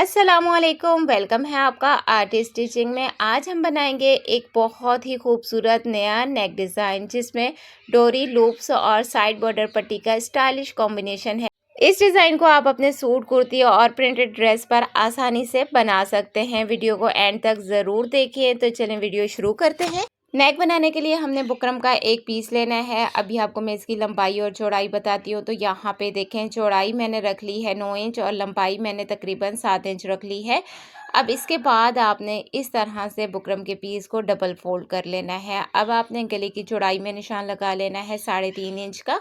अस्सलामुअलैकुम, वेलकम है आपका आर्टिस्ट स्टिचिंग में। आज हम बनाएंगे एक बहुत ही खूबसूरत नया नेक डिज़ाइन जिसमें डोरी लूप्स और साइड बॉर्डर पट्टी का स्टाइलिश कॉम्बिनेशन है। इस डिज़ाइन को आप अपने सूट, कुर्ती और प्रिंटेड ड्रेस पर आसानी से बना सकते हैं। वीडियो को एंड तक ज़रूर देखिए। तो चलें वीडियो शुरू करते हैं। नेक बनाने के लिए हमने बुकरम का एक पीस लेना है। अभी आपको मैं इसकी लंबाई और चौड़ाई बताती हूँ। तो यहाँ पे देखें, चौड़ाई मैंने रख ली है 9 इंच और लंबाई मैंने तकरीबन 7 इंच रख ली है। अब इसके बाद आपने इस तरह से बुकरम के पीस को डबल फोल्ड कर लेना है। अब आपने गले की चौड़ाई में निशान लगा लेना है 3.5 इंच का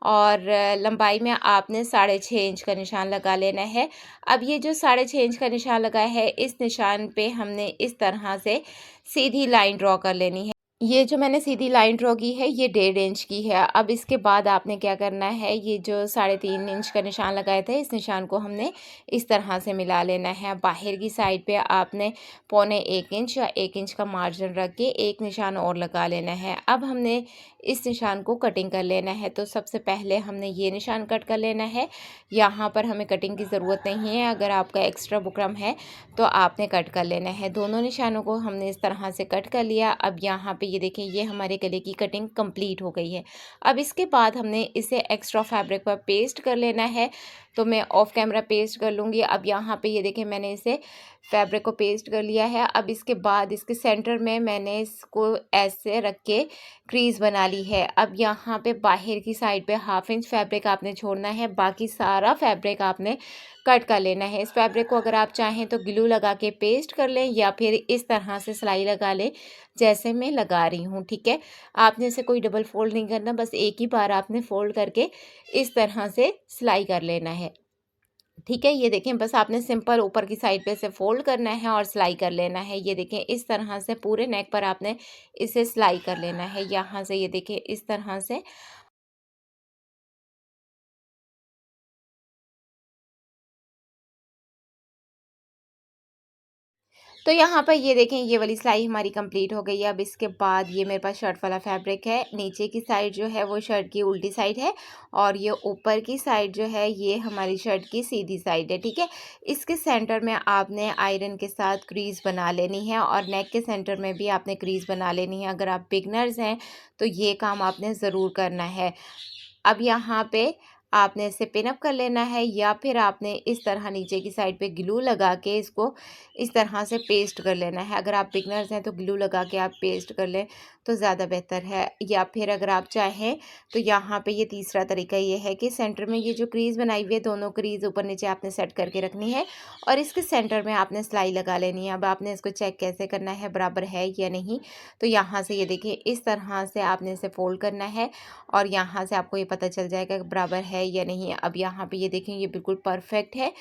और लंबाई में आपने 6.5 इंच का निशान लगा लेना है। अब ये जो 6.5 इंच का निशान लगा है, इस निशान पे हमने इस तरह से सीधी लाइन ड्रॉ कर लेनी है। ये जो मैंने सीधी लाइन ड्रॉ की है, ये 1.5 इंच की है। अब इसके बाद आपने क्या करना है, ये जो 3.5 इंच का निशान लगाए थे, इस निशान को हमने इस तरह से मिला लेना है। बाहर की साइड पे आपने 1.25 इंच या 1 इंच का मार्जिन रख के एक निशान और लगा लेना है। अब हमने इस निशान को कटिंग कर लेना है। तो सबसे पहले हमने ये निशान कट कर लेना है। यहाँ पर हमें कटिंग की ज़रूरत नहीं है। अगर आपका एक्स्ट्रा बुकरम है तो आपने कट कर लेना है। दोनों निशानों को हमने इस तरह से कट कर लिया। अब यहाँ पे ये देखें, ये हमारे गले की कटिंग कंप्लीट हो गई है। अब इसके बाद हमने इसे एक्स्ट्रा फैब्रिक पर पेस्ट कर लेना है। तो मैं ऑफ कैमरा पेस्ट कर लूँगी। अब यहाँ पे ये देखें, मैंने इसे फैब्रिक को पेस्ट कर लिया है। अब इसके बाद इसके सेंटर में मैंने इसको ऐसे रख के क्रीज बना ली है। अब यहाँ पे बाहर की साइड पे 1/2 इंच फैब्रिक आपने छोड़ना है, बाकी सारा फैब्रिक आपने कट कर लेना है। इस फैब्रिक को अगर आप चाहें तो ग्लू लगा के पेस्ट कर लें या फिर इस तरह से सिलाई लगा लें जैसे मैं लगा रही हूँ। ठीक है, आपने इसे कोई डबल फोल्ड नहीं करना, बस एक ही बार आपने फोल्ड करके इस तरह से सिलाई कर लेना है। ठीक है, ये देखें, बस आपने सिंपल ऊपर की साइड पे से फोल्ड करना है और सिलाई कर लेना है। ये देखें, इस तरह से पूरे नेक पर आपने इसे सिलाई कर लेना है। यहाँ से ये देखें, इस तरह से। तो यहाँ पर ये देखें, ये वाली सिलाई हमारी कंप्लीट हो गई है। अब इसके बाद ये मेरे पास शर्ट वाला फैब्रिक है। नीचे की साइड जो है वो शर्ट की उल्टी साइड है और ये ऊपर की साइड जो है ये हमारी शर्ट की सीधी साइड है। ठीक है, इसके सेंटर में आपने आयरन के साथ क्रीज बना लेनी है और नेक के सेंटर में भी आपने क्रीज बना लेनी है। अगर आप बिगनर्स हैं तो ये काम आपने ज़रूर करना है। अब यहाँ पे आपने इसे पिन अप कर लेना है या फिर आपने इस तरह नीचे की साइड पे ग्लू लगा के इसको इस तरह से पेस्ट कर लेना है। अगर आप बिगनर्स हैं तो ग्लू लगा के आप पेस्ट कर लें तो ज़्यादा बेहतर है। या फिर अगर आप चाहें तो यहाँ पे ये तीसरा तरीका ये है कि सेंटर में ये जो क्रीज़ बनाई हुई है, दोनों क्रीज़ ऊपर नीचे आपने सेट करके रखनी है और इसके सेंटर में आपने सिलाई लगा लेनी है। अब आपने इसको चेक कैसे करना है, बराबर है या नहीं। तो यहाँ से ये देखिए, इस तरह से आपने इसे फोल्ड करना है और यहाँ से आपको ये पता चल जाएगा कि बराबर है या नहीं। अब यहाँ पे ये देखें, ये बिल्कुल परफेक्ट है।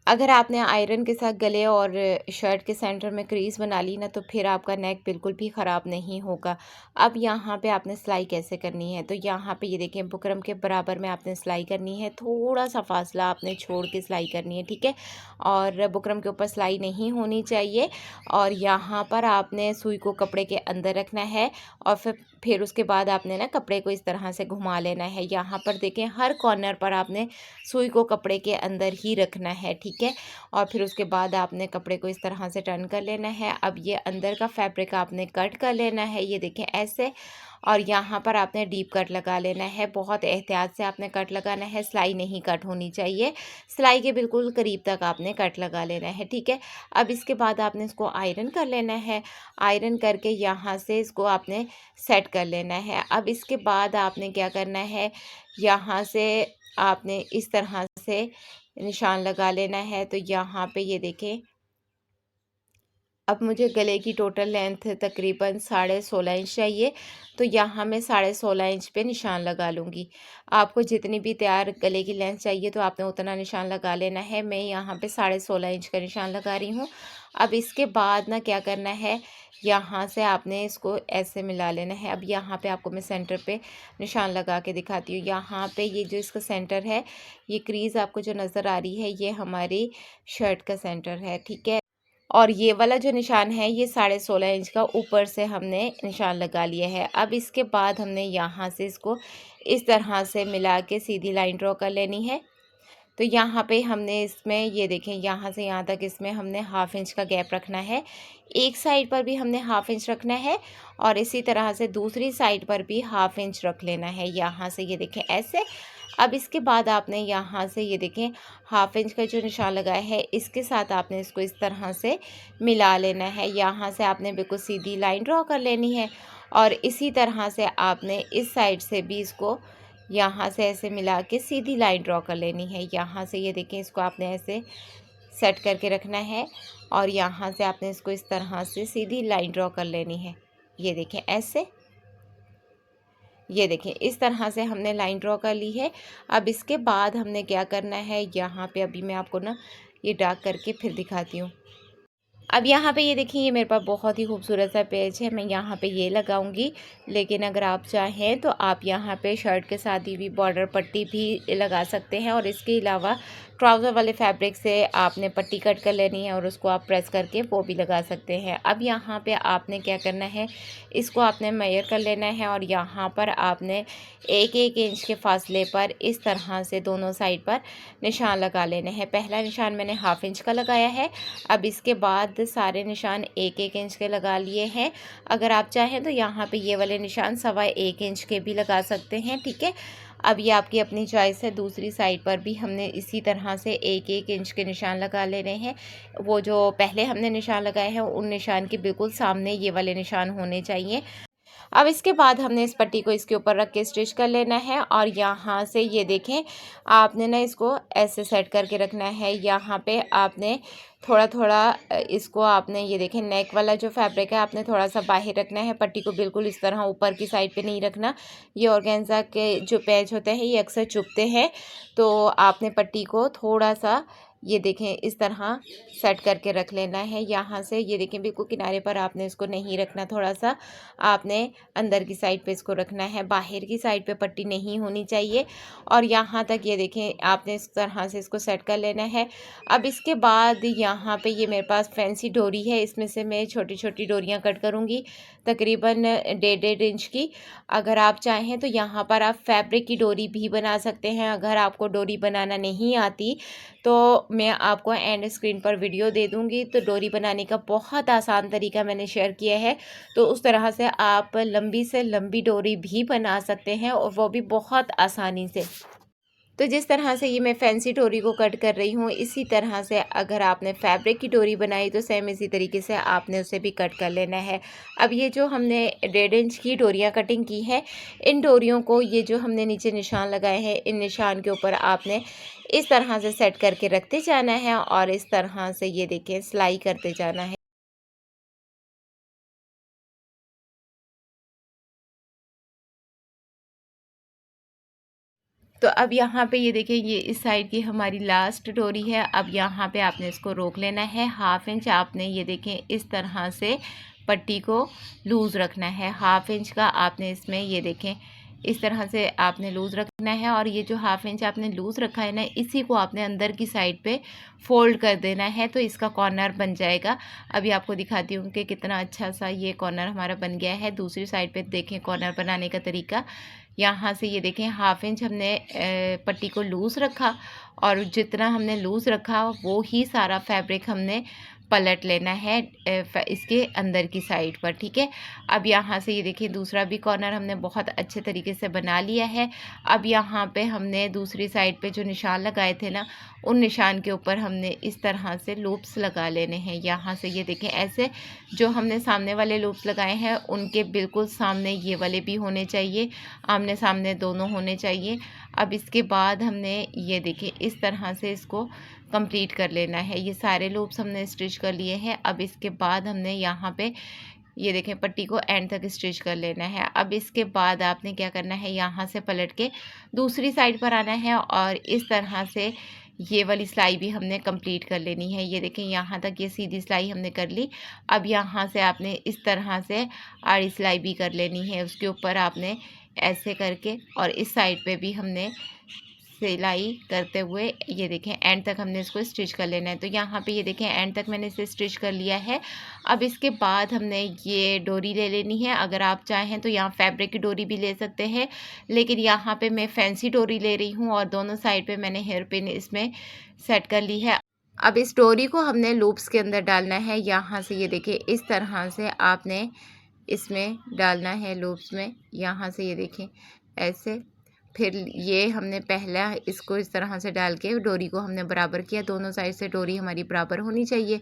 अगर आपने आयरन के साथ गले और शर्ट के सेंटर में क्रीज बना ली ना, तो फिर आपका नेक बिल्कुल भी ख़राब नहीं होगा। अब यहाँ पे आपने सिलाई कैसे करनी है, तो यहाँ पे ये देखें, बुकरम के बराबर में आपने सिलाई करनी है। थोड़ा सा फासला आपने छोड़ के सिलाई करनी है। ठीक है, और बुकरम के ऊपर सिलाई नहीं होनी चाहिए। और यहाँ पर आपने सुई को कपड़े के अंदर रखना है और फिर उसके बाद आपने ना कपड़े को इस तरह से घुमा लेना है। यहाँ पर देखें, हर कॉर्नर पर आपने सुई को कपड़े के अंदर ही रखना है। ठीक है, और फिर उसके बाद आपने कपड़े को इस तरह से टर्न कर लेना है। अब ये अंदर का फैब्रिक आपने कट कर लेना है, ये देखें ऐसे। और यहाँ पर आपने डीप कट लगा लेना है। बहुत एहतियात से आपने कट लगाना है, सिलाई नहीं कट होनी चाहिए। सिलाई के बिल्कुल करीब तक आपने कट लगा लेना है। ठीक है, अब इसके बाद आपने इसको आयरन कर लेना है। आयरन करके यहाँ से इसको आपने सेट कर लेना है। अब इसके बाद आपने क्या करना है, यहाँ से आपने इस तरह से निशान लगा लेना है। तो यहाँ पे ये देखें, अब मुझे गले की टोटल लेंथ तकरीबन 16.5 इंच चाहिए। तो यहाँ मैं 16.5 इंच पे निशान लगा लूँगी। आपको जितनी भी तैयार गले की लेंथ चाहिए तो आपने उतना निशान लगा लेना है। मैं यहाँ पे 16.5 इंच का निशान लगा रही हूँ। अब इसके बाद ना क्या करना है, यहाँ से आपने इसको ऐसे मिला लेना है। अब यहाँ पे आपको मैं सेंटर पे निशान लगा के दिखाती हूँ। यहाँ पे ये जो इसका सेंटर है, ये क्रीज़ आपको जो नज़र आ रही है, ये हमारी शर्ट का सेंटर है। ठीक है, और ये वाला जो निशान है ये 16.5 इंच का ऊपर से हमने निशान लगा लिया है। अब इसके बाद हमने यहाँ से इसको इस तरह से मिला के सीधी लाइन ड्रॉ कर लेनी है। तो यहाँ पे हमने इसमें ये देखें यहाँ से यहाँ तक इसमें हमने हाफ इंच का गैप रखना है। एक साइड पर भी हमने हाफ इंच रखना है और इसी तरह से दूसरी साइड पर भी हाफ इंच रख लेना है यहाँ से, ये देखें ऐसे। अब इसके बाद आपने यहाँ से ये देखें हाफ इंच का जो निशान लगाया है इसके साथ आपने इसको इस तरह से मिला लेना है। यहाँ से आपने बिल्कुल सीधी लाइन ड्रॉ कर लेनी है और इसी तरह से आपने इस साइड से भी इसको यहाँ से ऐसे मिला के सीधी लाइन ड्रॉ कर लेनी है। यहाँ से ये देखें इसको आपने ऐसे सेट करके रखना है और यहाँ से आपने इसको इस तरह से सीधी लाइन ड्रॉ कर लेनी है। ये देखें ऐसे, ये देखें इस तरह से हमने लाइन ड्रॉ कर ली है। अब इसके बाद हमने क्या करना है, यहाँ पे अभी मैं आपको ना ये डार्क करके फिर दिखाती हूँ। अब यहाँ पे ये देखिए ये मेरे पास बहुत ही खूबसूरत सा पेज है, मैं यहाँ पे ये लगाऊंगी। लेकिन अगर आप चाहें तो आप यहाँ पे शर्ट के साथ ही भी बॉर्डर पट्टी भी लगा सकते हैं और इसके अलावा ट्राउज़र वाले फैब्रिक से आपने पट्टी कट कर लेनी है और उसको आप प्रेस करके वो भी लगा सकते हैं। अब यहाँ पे आपने क्या करना है, इसको आपने मेजर कर लेना है और यहाँ पर आपने 1-1 इंच के फासले पर इस तरह से दोनों साइड पर निशान लगा लेने हैं। पहला निशान मैंने हाफ इंच का लगाया है। अब इसके बाद सारे निशान 1-1 इंच के लगा लिए हैं। अगर आप चाहें तो यहाँ पे ये वाले निशान 1.25 इंच के भी लगा सकते हैं, ठीक है। अब ये आपकी अपनी चॉइस है। दूसरी साइड पर भी हमने इसी तरह से 1-1 इंच के निशान लगा लेने हैं। वो जो पहले हमने निशान लगाए हैं उन निशान के बिल्कुल सामने ये वाले निशान होने चाहिए। अब इसके बाद हमने इस पट्टी को इसके ऊपर रख के स्टिच कर लेना है और यहाँ से ये देखें आपने ना इसको ऐसे सेट करके रखना है। यहाँ पे आपने थोड़ा थोड़ा इसको आपने ये देखें नेक वाला जो फैब्रिक है आपने थोड़ा सा बाहर रखना है, पट्टी को बिल्कुल इस तरह ऊपर की साइड पे नहीं रखना। ये ऑर्गेन्जा के जो पैच होते हैं ये अक्सर चुभते हैं, तो आपने पट्टी को थोड़ा सा ये देखें इस तरह सेट करके रख लेना है। यहाँ से ये देखें बिल्कुल किनारे पर आपने इसको नहीं रखना, थोड़ा सा आपने अंदर की साइड पे इसको रखना है, बाहर की साइड पे पट्टी नहीं होनी चाहिए। और यहाँ तक ये देखें आपने इस तरह से इसको सेट कर लेना है। अब इसके बाद यहाँ पे ये मेरे पास फैंसी डोरी है, इसमें से मैं छोटी छोटी डोरियाँ कट करूँगी तकरीबन 1.5 इंच की। अगर आप चाहें तो यहाँ पर आप फैब्रिक की डोरी भी बना सकते हैं। अगर आपको डोरी बनाना नहीं आती तो मैं आपको एंड स्क्रीन पर वीडियो दे दूँगी, तो डोरी बनाने का बहुत आसान तरीका मैंने शेयर किया है। तो उस तरह से आप लंबी से लंबी डोरी भी बना सकते हैं और वो भी बहुत आसानी से। तो जिस तरह से ये मैं फैंसी डोरी को कट कर रही हूँ, इसी तरह से अगर आपने फैब्रिक की डोरी बनाई तो सेम इसी तरीके से आपने उसे भी कट कर लेना है। अब ये जो हमने 1.5 इंच की डोरियाँ कटिंग की है, इन डोरियों को ये जो हमने नीचे निशान लगाए हैं इन निशान के ऊपर आपने इस तरह से सेट करके रखते जाना है और इस तरह से ये देखें सिलाई करते जाना है। तो अब यहाँ पे ये देखिए ये इस साइड की हमारी लास्ट डोरी है। अब यहाँ पे आपने इसको रोक लेना है। हाफ इंच आपने ये देखें इस तरह से पट्टी को लूज़ रखना है। हाफ इंच का आपने इसमें ये देखें इस तरह से आपने लूज़ रखना है और ये जो हाफ इंच आपने लूज़ रखा है ना, इसी को आपने अंदर की साइड पे फोल्ड कर देना है, तो इसका कॉर्नर बन जाएगा। अभी आपको दिखाती हूँ कि कितना अच्छा सा ये कॉर्नर हमारा बन गया है। दूसरी साइड पे देखें कॉर्नर बनाने का तरीका। यहाँ से ये देखें हाफ इंच हमने पट्टी को लूज़ रखा और जितना हमने लूज़ रखा वो ही सारा फैब्रिक हमने पलट लेना है इसके अंदर की साइड पर, ठीक है। अब यहाँ से ये देखिए दूसरा भी कॉर्नर हमने बहुत अच्छे तरीके से बना लिया है। अब यहाँ पे हमने दूसरी साइड पे जो निशान लगाए थे ना, उन निशान के ऊपर हमने इस तरह से लूप्स लगा लेने हैं। यहाँ से ये देखें ऐसे जो हमने सामने वाले लूप्स लगाए हैं उनके बिल्कुल सामने ये वाले भी होने चाहिए, आमने सामने दोनों होने चाहिए। अब इसके बाद हमने ये देखें इस तरह से इसको कंप्लीट कर लेना है। ये सारे लूप्स हमने स्टिच कर लिए हैं। अब इसके बाद हमने यहाँ पे ये देखें पट्टी को एंड तक स्टिच कर लेना है। अब इसके बाद आपने क्या करना है, यहाँ से पलट के दूसरी साइड पर आना है और इस तरह से ये वाली सिलाई भी हमने कंप्लीट कर लेनी है। ये देखें यहाँ तक ये सीधी सिलाई हमने कर ली। अब यहाँ से आपने इस तरह से आड़ी सिलाई भी कर लेनी है। उसके ऊपर आपने ऐसे करके और इस साइड पे भी हमने सिलाई करते हुए ये देखें एंड तक हमने इसको स्टिच कर लेना है। तो यहाँ पे ये देखें एंड तक मैंने इसे स्टिच कर लिया है। अब इसके बाद हमने ये डोरी ले लेनी है। अगर आप चाहें तो यहाँ फैब्रिक की डोरी भी ले सकते हैं, लेकिन यहाँ पे मैं फैंसी डोरी ले रही हूँ और दोनों साइड पे मैंने हेयर पिन इसमें सेट कर ली है। अब इस डोरी को हमने लूप्स के अंदर डालना है। यहाँ से ये देखिए इस तरह से आपने इसमें डालना है लूप्स में। यहाँ से ये देखें ऐसे, फिर ये हमने पहला इसको इस तरह से डाल के डोरी को हमने बराबर किया। दोनों साइड से डोरी हमारी बराबर होनी चाहिए।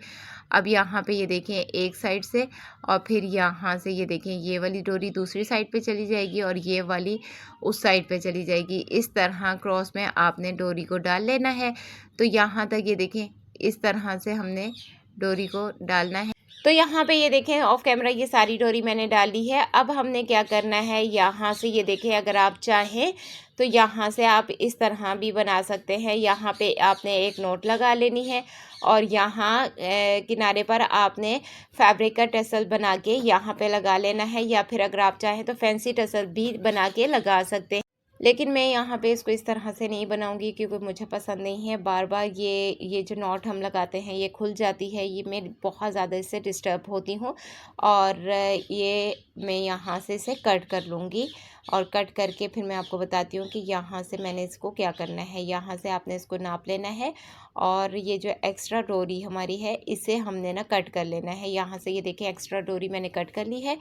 अब यहाँ पे ये देखें एक साइड से और फिर यहाँ से ये देखें ये वाली डोरी दूसरी साइड पे चली जाएगी और ये वाली उस साइड पे चली जाएगी। इस तरह क्रॉस में आपने डोरी को डाल लेना है। तो यहाँ तक ये देखें इस तरह से हमने डोरी को डालना है। तो यहाँ पे ये देखें ऑफ कैमरा ये सारी डोरी मैंने डाली है। अब हमने क्या करना है, यहाँ से ये देखें अगर आप चाहें तो यहाँ से आप इस तरह भी बना सकते हैं। यहाँ पे आपने एक नोट लगा लेनी है और यहाँ किनारे पर आपने फैब्रिक का टसल बना के यहाँ पे लगा लेना है, या फिर अगर आप चाहें तो फैंसी टसल भी बना के लगा सकते हैं। लेकिन मैं यहाँ पे इसको इस तरह से नहीं बनाऊंगी क्योंकि मुझे पसंद नहीं है। बार बार ये जो नॉट हम लगाते हैं ये खुल जाती है, ये मैं बहुत ज़्यादा इससे डिस्टर्ब होती हूँ। और ये मैं यहाँ से इसे कट कर लूँगी और कट करके फिर मैं आपको बताती हूँ कि यहाँ से मैंने इसको क्या करना है। यहाँ से आपने इसको नाप लेना है और ये जो एक्स्ट्रा डोरी हमारी है इसे हमने ना कट कर लेना है। यहाँ से ये देखें एक्स्ट्रा डोरी मैंने कट कर ली है।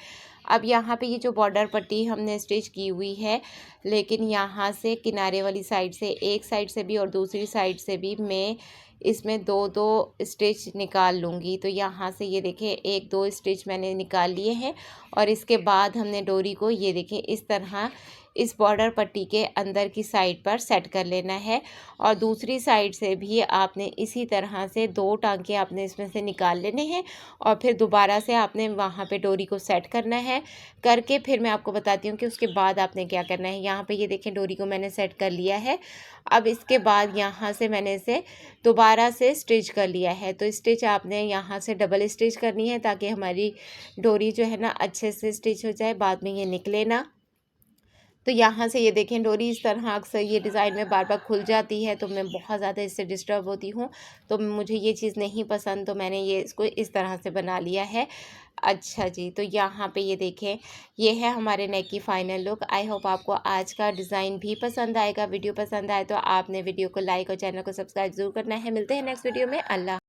अब यहाँ पे ये जो बॉर्डर पट्टी हमने स्टिच की हुई है, लेकिन यहाँ से किनारे वाली साइड से एक साइड से भी और दूसरी साइड से भी मैं इसमें दो दो स्टिच निकाल लूँगी। तो यहाँ से ये देखें एक दो स्टिच मैंने निकाल लिए हैं और इसके बाद हमने डोरी को ये देखें इस तरह इस बॉर्डर पट्टी के अंदर की साइड पर सेट कर लेना है और दूसरी साइड से भी आपने इसी तरह से दो टांके आपने इसमें से निकाल लेने हैं और फिर दोबारा से आपने वहाँ पे डोरी को सेट करना है। करके फिर मैं आपको बताती हूँ कि उसके बाद आपने क्या करना है। यहाँ पे ये देखें डोरी को मैंने सेट कर लिया है। अब इसके बाद यहाँ से मैंने इसे दोबारा से स्टिच कर लिया है। तो स्टिच आपने यहाँ से डबल स्टिच करनी है ताकि हमारी डोरी जो है ना अच्छे से स्टिच हो जाए, बाद में ये निकले ना। तो यहाँ से ये देखें डोरी इस तरह अक्सर ये डिज़ाइन में बार बार खुल जाती है, तो मैं बहुत ज़्यादा इससे डिस्टर्ब होती हूँ। तो मुझे ये चीज़ नहीं पसंद, तो मैंने ये इसको इस तरह से बना लिया है। अच्छा जी, तो यहाँ पे ये देखें ये है हमारे नेक की फ़ाइनल लुक। आई होप आपको आज का डिज़ाइन भी पसंद आएगा। वीडियो पसंद आए तो आपने वीडियो को लाइक और चैनल को सब्सक्राइब ज़रूर करना है। मिलते हैं नेक्स्ट वीडियो में। अल्लाह।